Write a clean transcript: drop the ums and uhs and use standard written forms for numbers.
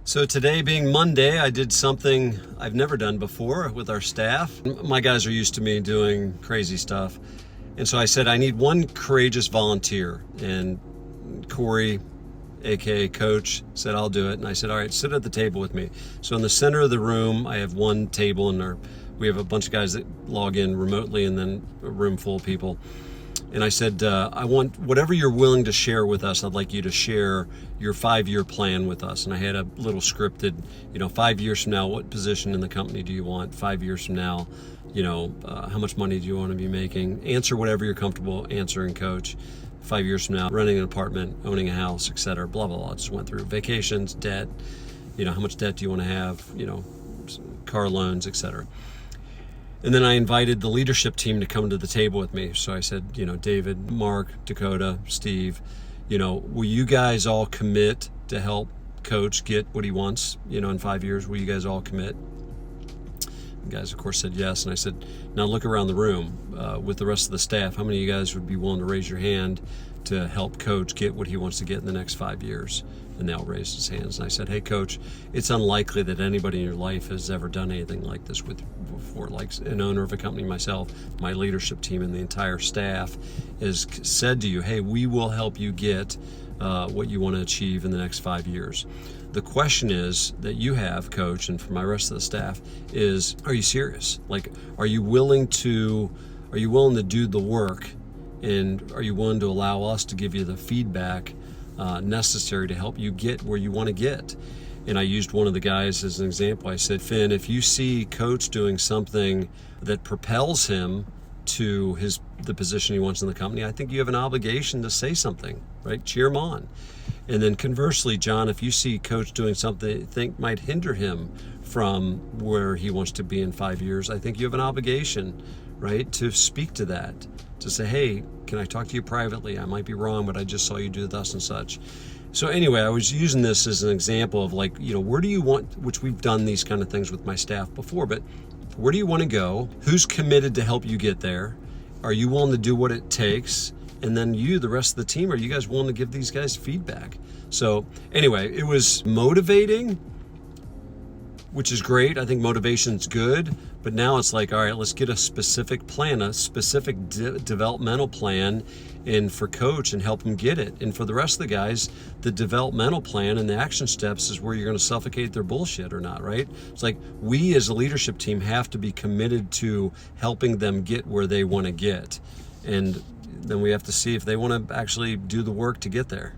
So today being Monday, I did something I've never done before with our staff. My guys are used to me doing crazy stuff. And so I said, I need one courageous volunteer. And Corey, AKA Coach, said, I'll do it. And I said, all right, sit at the table with me. So in the center of the room, I have one table and we have a bunch of guys that log in remotely and then a room full of people. And I said, I want whatever you're willing to share with us, I'd like you to share your 5-year plan with us. And I had a little scripted, 5 years from now, what position in the company do you want? 5 years from now, how much money do you want to be making? Answer whatever you're comfortable answering, Coach. 5 years from now, renting an apartment, owning a house, et cetera, blah, blah, blah. I just went through vacations, debt, how much debt do you want to have, car loans, et cetera. And then I invited the leadership team to come to the table with me. So I said, David, Mark, Dakota, Steve, will you guys all commit to help Coach get what he wants, in 5 years? Will you guys all commit? The guys, of course, said yes. And I said, now look around the room with the rest of the staff. How many of you guys would be willing to raise your hand to help Coach get what he wants to get in the next 5 years? And they all raised his hands. And I said, hey, Coach, it's unlikely that anybody in your life has ever done anything like this before. Like an owner of a company, myself, my leadership team, and the entire staff has said to you, hey, we will help you get what you want to achieve in the next 5 years. The question is that you have, Coach, and for my rest of the staff, is, are you serious? Like, are you willing to do the work, and are you willing to allow us to give you the feedback necessary to help you get where you want to get? And I used one of the guys as an example. I said, Finn, if you see Coach doing something that propels him to the position he wants in the company, I think you have an obligation to say something, right? Cheer him on. And then conversely, John, if you see Coach doing something that you think might hinder him from where he wants to be in 5 years, I think you have an obligation, right, to speak to that, to say, hey, can I talk to you privately? I might be wrong, but I just saw you do thus and such. So anyway, I was using this as an example of where do you want, which we've done these kind of things with my staff before, but where do you want to go? Who's committed to help you get there? Are you willing to do what it takes? And then the rest of the team, are you guys willing to give these guys feedback? So anyway, it was motivating, which is great. I think motivation's good, but now it's like, all right, let's get a specific plan, a specific developmental plan, and for Coach, and help him get it. And for the rest of the guys, the developmental plan and the action steps is where you're going to suffocate their bullshit or not, right? It's like we as a leadership team have to be committed to helping them get where they want to get. And then we have to see if they want to actually do the work to get there.